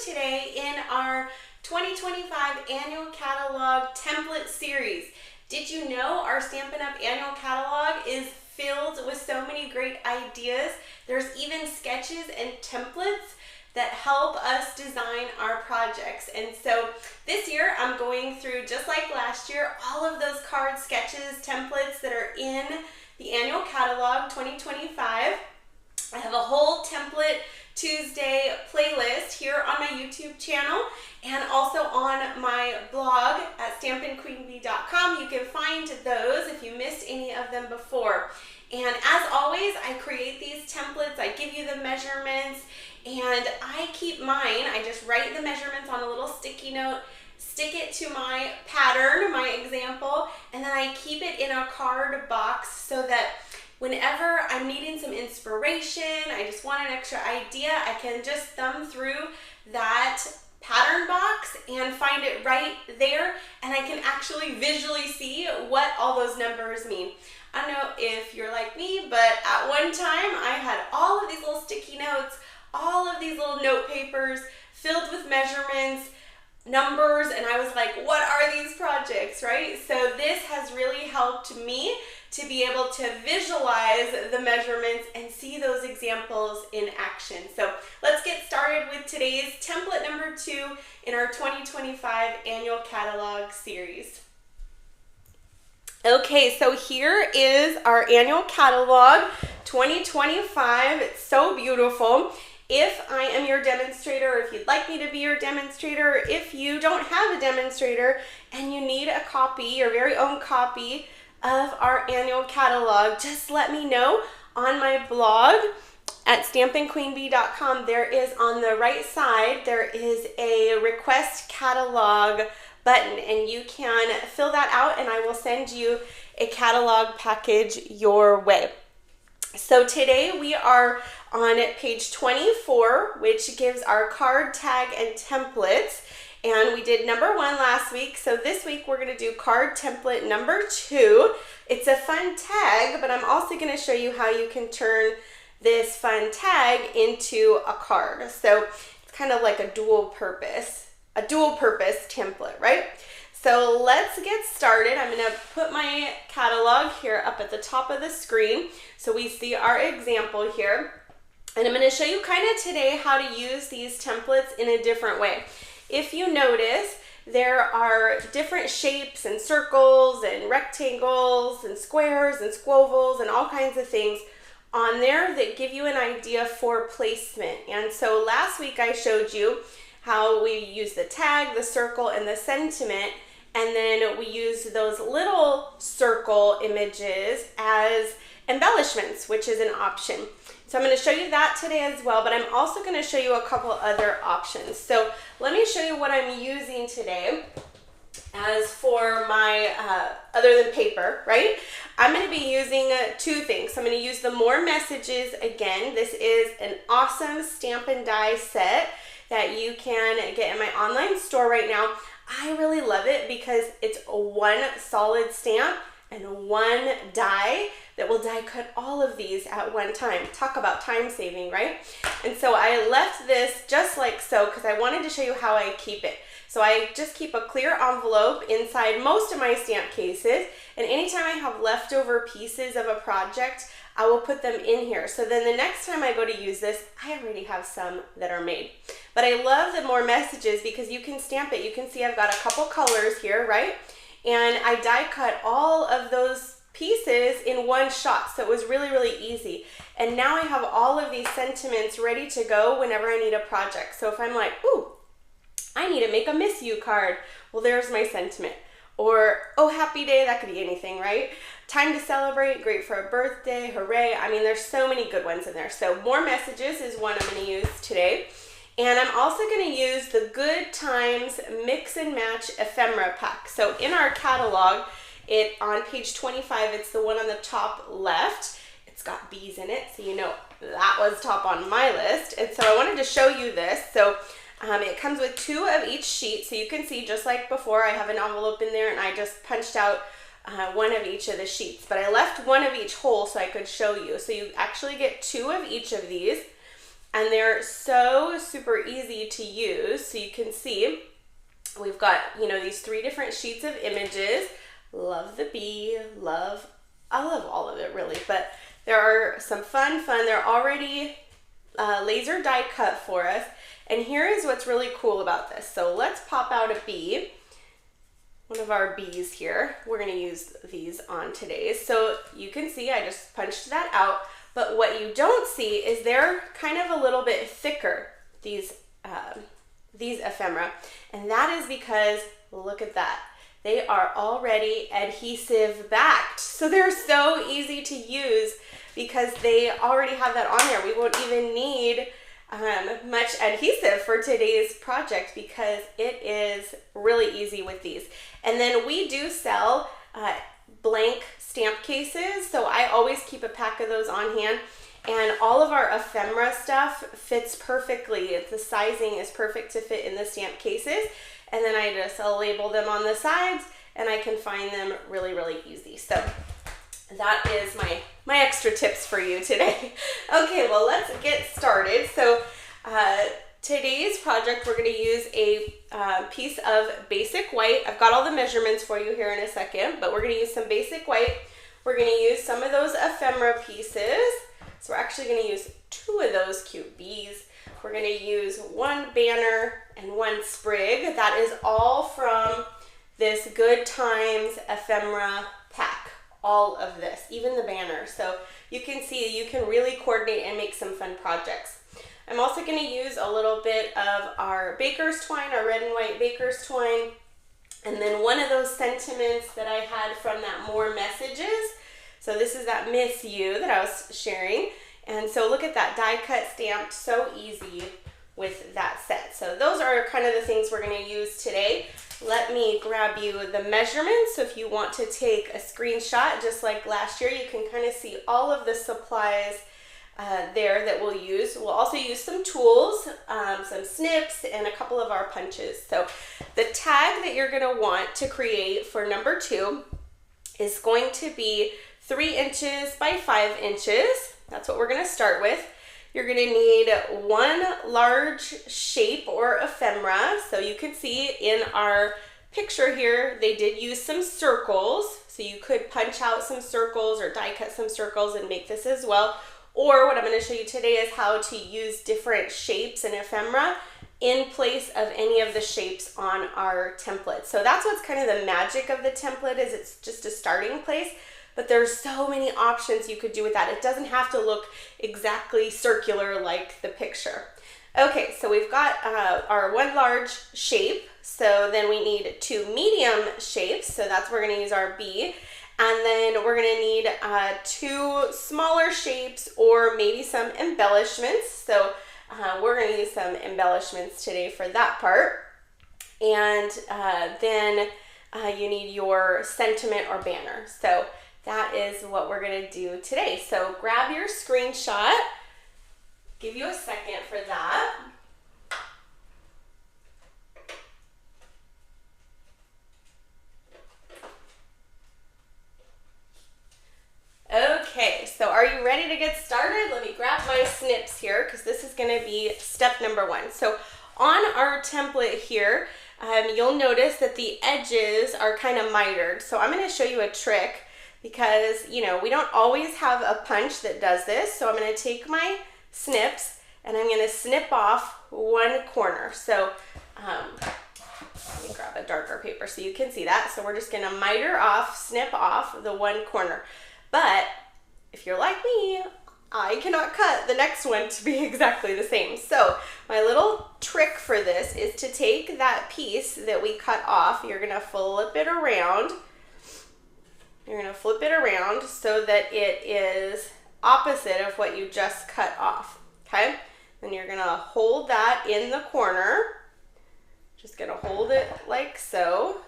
today in our 2025 Annual Catalog Template Series. Did you know our Stampin' Up! Annual Catalog is filled with so many great ideas? There's even sketches and templates that help us design our projects. And so this year I'm going through, just like last year, all of those card sketches, templates that are in the Annual Catalog 2025. I have a whole Template Tuesday playlist here on my YouTube channel and also on my blog at stampinqueenbee.com. You can find those if you missed any of them before. And as always, I create these templates, I give you the measurements, and I keep mine. I just write the measurements on a little sticky note, stick it to my pattern, my example, and then I keep it in a card box so that whenever I'm needing some inspiration, I just want an extra idea, I can just thumb through that pattern box and find it right there, and I can actually visually see what all those numbers mean. I don't know if you're like me, but at one time I had all of these little sticky notes, all of these little note papers filled with measurements, numbers, and I was like, what are these projects, right? So this has really helped me to be able to visualize the measurements and see those examples in action. So let's get started with today's template number 2 in our 2025 Annual Catalog Series. Okay, so here is our Annual Catalog 2025. It's so beautiful. If I am your demonstrator, if you'd like me to be your demonstrator, if you don't have a demonstrator and you need a copy, your very own copy of our annual catalog, just let me know on my blog at stampinqueenbee.com. There is on the right side, there is a request catalog button, and you can fill that out and I will send you a catalog package your way. So today we are on page 24, which gives our card tag and templates. And we did number 1 last week, so this week we're going to do card template number 2. It's a fun tag, but I'm also going to show you how you can turn this fun tag into a card. So it's kind of like a dual purpose template, right? So let's get started. I'm going to put my catalog here up at the top of the screen so we see our example here. And I'm going to show you kind of today how to use these templates in a different way. If you notice, there are different shapes and circles and rectangles and squares and squovels and all kinds of things on there that give you an idea for placement. And so last week I showed you how we use the tag, the circle, and the sentiment, and then we use those little circle images as embellishments, which is an option. So I'm going to show you that today as well, but I'm also going to show you a couple other options. So let me show you what I'm using today as for my, other than paper, right? I'm going to be using 2 things. So I'm going to use the More Messages again. This is an awesome stamp and die set that you can get in my online store right now. I really love it because it's one solid stamp and one die that will die cut all of these at one time. Talk about time saving, right? And so I left this just like so because I wanted to show you how I keep it. So I just keep a clear envelope inside most of my stamp cases, and anytime I have leftover pieces of a project, I will put them in here. So then the next time I go to use this, I already have some that are made. But I love the More Messages because you can stamp it. You can see I've got a couple colors here, right? And I die cut all of those pieces in one shot, so it was really, really easy. And now I have all of these sentiments ready to go whenever I need a project. So if I'm like, ooh, I need to make a miss you card, well, there's my sentiment. Or, oh, happy day, that could be anything, right? Time to celebrate, great for a birthday, hooray. I mean, there's so many good ones in there. So More Messages is one I'm going to use today. And I'm also going to use the Good Times Mix and Match Ephemera Pack. So in our catalog, on page 25, it's the one on the top left. It's got bees in it, so you know that was top on my list. And so I wanted to show you this. So it comes with 2 of each sheet. So you can see, just like before, I have an envelope in there and I just punched out 1 of each of the sheets. But I left 1 of each whole so I could show you. So you actually get 2 of each of these. and they're so super easy to use. So you can see we've got, you know, these 3 different sheets of images. Love the bee, I love all of it really, but there are some fun. They're already laser die cut for us. And here is what's really cool about this. So let's pop out a bee, one of our bees here. We're gonna use these on today's. So you can see I just punched that out, but what you don't see is they're kind of a little bit thicker, these ephemera. And that is because, look at that. They are already adhesive backed. So they're so easy to use because they already have that on there. We won't even need much adhesive for today's project because it is really easy with these. And then we do sell blank stamp cases, so I always keep a pack of those on hand, and all of our ephemera stuff fits perfectly. The sizing is perfect to fit in the stamp cases, and then I just label them on the sides and I can find them really, really easy. So that is my extra tips for you today. Okay, well, let's get started. So today's project, we're going to use a piece of basic white. I've got all the measurements for you here in a second, but we're going to use some basic white. We're going to use some of those ephemera pieces. So we're actually going to use 2 of those cute bees. We're going to use 1 banner and 1 sprig. That is all from this Good Times ephemera pack. All of this, even the banner. So you can see you can really coordinate and make some fun projects. I'm also going to use a little bit of our baker's twine, our red and white baker's twine, and then one of those sentiments that I had from that More Messages. So this is that Miss You that I was sharing. And so look at that, die cut stamped, so easy with that set. So those are kind of the things we're going to use today. Let me grab you the measurements. So if you want to take a screenshot, just like last year, you can kind of see all of the supplies there that we'll use. We'll also use some tools, some snips, and a couple of our punches. So the tag that you're going to want to create for number 2 is going to be 3 inches by 5 inches. That's what we're going to start with. You're going to need 1 large shape or ephemera. So you can see in our picture here, they did use some circles. So you could punch out some circles or die cut some circles and make this as well. Or what I'm going to show you today is how to use different shapes and ephemera in place of any of the shapes on our template. So that's what's kind of the magic of the template, is it's just a starting place. But there's so many options you could do with that. It doesn't have to look exactly circular like the picture. Okay, so we've got our 1 large shape. So then we need 2 medium shapes. So that's where we're going to use our bee. And then we're going to need 2 smaller shapes or maybe some embellishments. So we're going to use some embellishments today for that part. And then you need your sentiment or banner. So that is what we're going to do today. So grab your screenshot. Give you a second for that. Okay, so are you ready to get started? Let me grab my snips here because this is going to be step number 1. So on our template here, you'll notice that the edges are kind of mitered. So I'm going to show you a trick, because, you know, we don't always have a punch that does this. So I'm going to take my snips and I'm going to snip off 1 corner. So let me grab a darker paper so you can see that. So we're just going to miter off, snip off the 1 corner. But if you're like me, I cannot cut the next one to be exactly the same. So my little trick for this is to take that piece that we cut off. You're going to flip it around. You're going to flip it around so that it is opposite of what you just cut off, okay? Then you're going to hold that in the corner. Just going to hold it like so.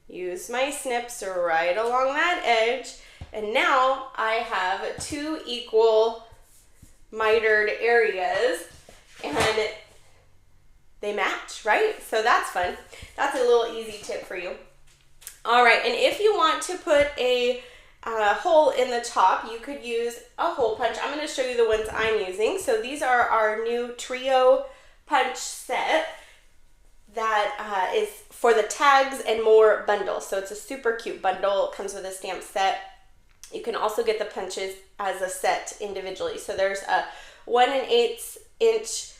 Use my snips right along that edge. And now I have 2 equal mitered areas and they match, right? So that's fun. That's a little easy tip for you. All right, and if you want to put a hole in the top, you could use a hole punch. I'm going to show you the ones I'm using. So these are our new trio punch set that is for the tags and more bundle. So it's a super cute bundle. It comes with a stamp set. You can also get the punches as a set individually. So there's a 1 1/8 inch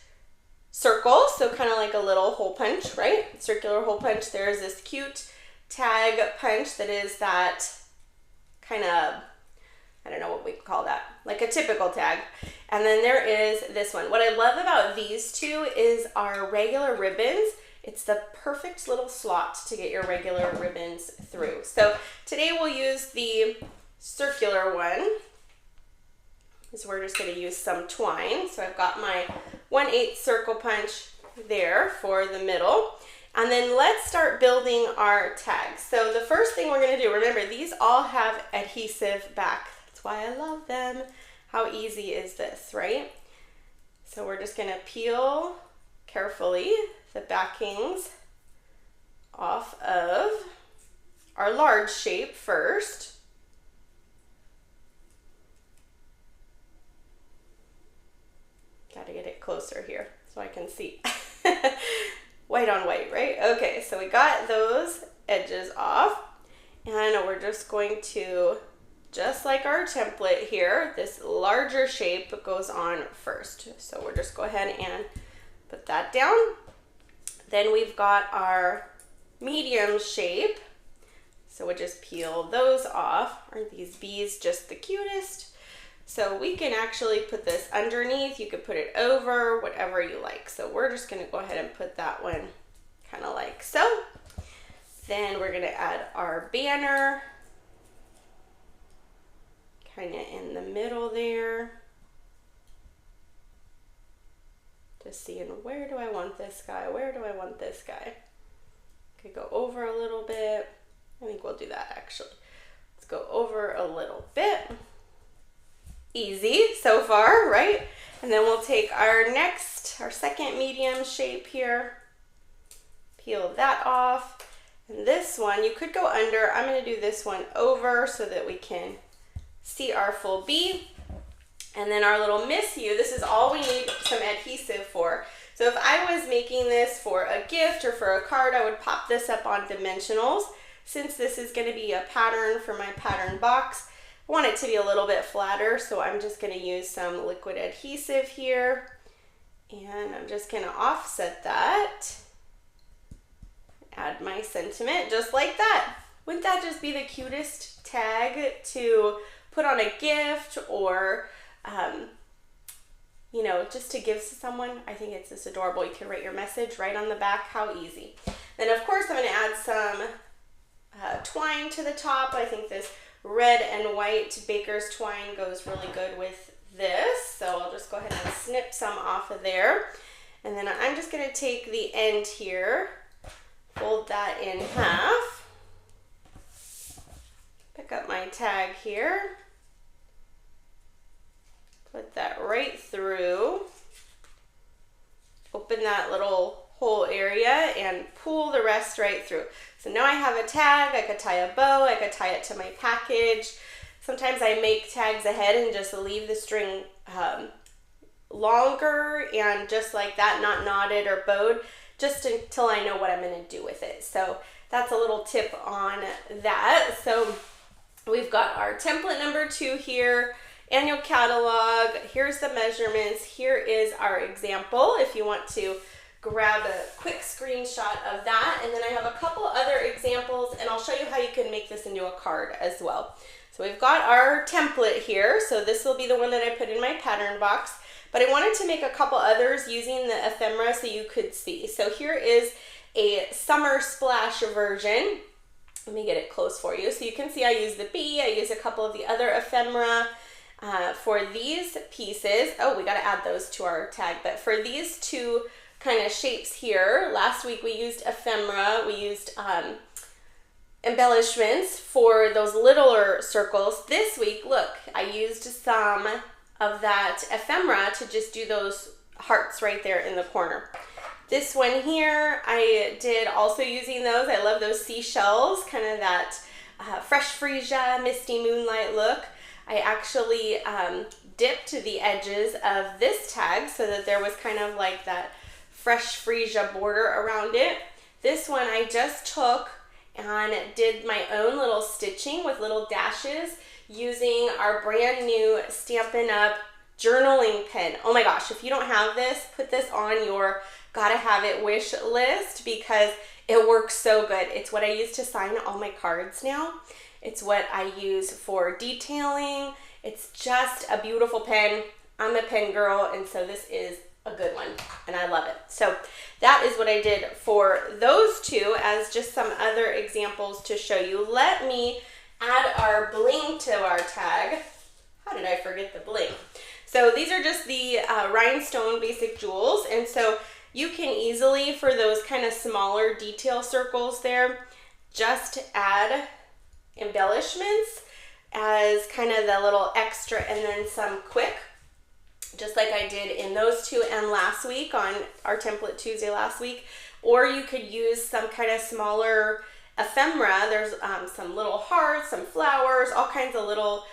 circle, so kind of like a little hole punch, right? Circular hole punch. There's this cute tag punch that is that kind of, I don't know what we call that, like a typical tag. And then there is this one. What I love about these two is our regular ribbons. It's the perfect little slot to get your regular ribbons through. So today we'll use the circular one. So we're just going to use some twine. So I've got my 1/8 circle punch there for the middle. And then let's start building our tags. So the first thing we're going to do, remember these all have adhesive back. That's why I love them. How easy is this, right? So we're just going to peel carefully the backings off of our large shape first. Got to get it closer here so I can see. White on white, right? Okay, so we got those edges off, and we're just going to, just like our template here, this larger shape goes on first. So we'll just go ahead and put that down. Then we've got our medium shape. So we'll just peel those off. Aren't these bees just the cutest? So we can actually put this underneath. You could put it over, whatever you like. So we're just going to go ahead and put that one kind of like so. Then we're going to add our banner kind of in the middle there. Just seeing, where do I want this guy? Where do I want this guy? Could go over a little bit. I think we'll do that actually. Let's go over a little bit. Easy so far, right? And then we'll take our second medium shape here, peel that off. And this one, you could go under. I'm going to do this one over so that we can see our full bee. And then our little miss you, this is all we need some adhesive for. So if I was making this for a gift or for a card, I would pop this up on dimensionals. Since this is going to be a pattern for my pattern box, I want it to be a little bit flatter, so I'm just going to use some liquid adhesive here, and I'm just going to offset that, add my sentiment just like that. Wouldn't that just be the cutest tag to put on a gift or, you know, just to give to someone? I think it's just adorable. You can write your message right on the back. How easy. Then, of course, I'm going to add some twine to the top. I think this red and white baker's twine goes really good with this. So I'll just go ahead and snip some off of there. And then I'm just going to take the end here, fold that in half, pick up my tag here, put that right through, open that little hole area and pull the rest right through. So now I have a tag. I could tie a bow, I could tie it to my package. Sometimes I make tags ahead and just leave the string longer and just like that, not knotted or bowed, just until I know what I'm going to do with it. So that's a little tip on that. So we've got our template number 2 here, annual catalog. Here's the measurements. Here is our example if you want to grab a quick screenshot of that. And then I have a couple other examples, and I'll show you how you can make this into a card as well. So we've got our template here. So this will be the one that I put in my pattern box, but I wanted to make a couple others using the ephemera so you could see. So here is a summer splash version. Let me get it close for you. So you can see I use the bee, I use a couple of the other ephemera. For these pieces, oh, we got to add those to our tag, but for these two kind of shapes here, last week we used ephemera, we used embellishments for those littler circles. This week, look, I used some of that ephemera to just do those hearts right there in the corner. This one here, I did also using those. I love those seashells, kind of that fresh freesia, misty moonlight look. I actually dipped the edges of this tag so that there was kind of like that fresh freesia border around it. This one I just took and did my own little stitching with little dashes using our brand new Stampin' Up! Journaling pen. Oh my gosh, if you don't have this, put this on your gotta have it wish list because it works so good. It's what I use to sign all my cards now. It's what I use for detailing. It's just a beautiful pen. I'm a pen girl, and so this is a good one, and I love it. So that is what I did for those two as just some other examples to show you. Let me add our bling to our tag. How did I forget the bling? So these are just the rhinestone basic jewels, and so you can easily, for those kind of smaller detail circles there, just add embellishments as kind of the little extra and then some quick, just like I did in those two and last week on our Template Tuesday last week. Or you could use some kind of smaller ephemera. There's some little hearts, some flowers, all kinds of little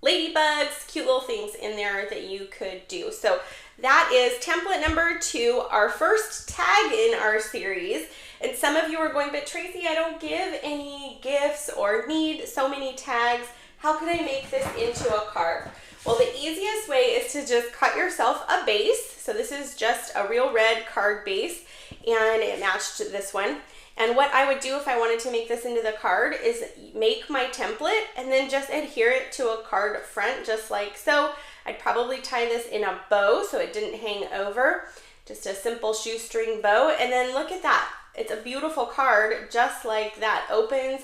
ladybugs, cute little things in there that you could do. So that is template number 2, our first tag in our series. And some of you are going, but Tracy, I don't give any gifts or need so many tags. How can I make this into a card? Well, the easiest way is to just cut yourself a base. So this is just a real red card base, and it matched this one. And what I would do if I wanted to make this into the card is make my template and then just adhere it to a card front, just like so. I'd probably tie this in a bow so it didn't hang over, just a simple shoestring bow. And then look at that. It's a beautiful card, just like that. Opens,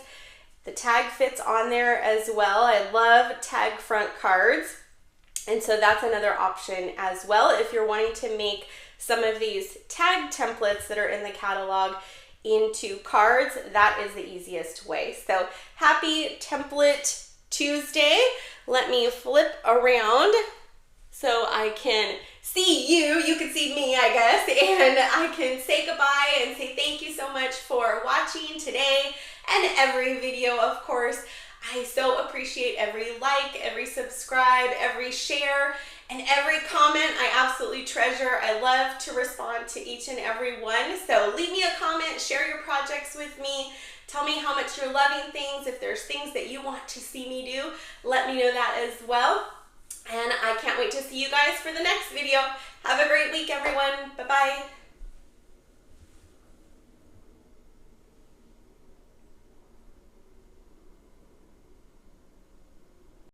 the tag fits on there as well. I love tag front cards. And so that's another option as well. If you're wanting to make some of these tag templates that are in the catalog into cards, that is the easiest way. So happy Template Tuesday. Let me flip around so I can see you. You can see me, I guess, and I can say goodbye and say thank you so much for watching today and every video, of course. I so appreciate every like, every subscribe, every share, and every comment. I absolutely treasure. I love to respond to each and every one. So leave me a comment, share your projects with me. Tell me how much you're loving things. If there's things that you want to see me do, let me know that as well. And I can't wait to see you guys for the next video. Have a great week, everyone. Bye-bye.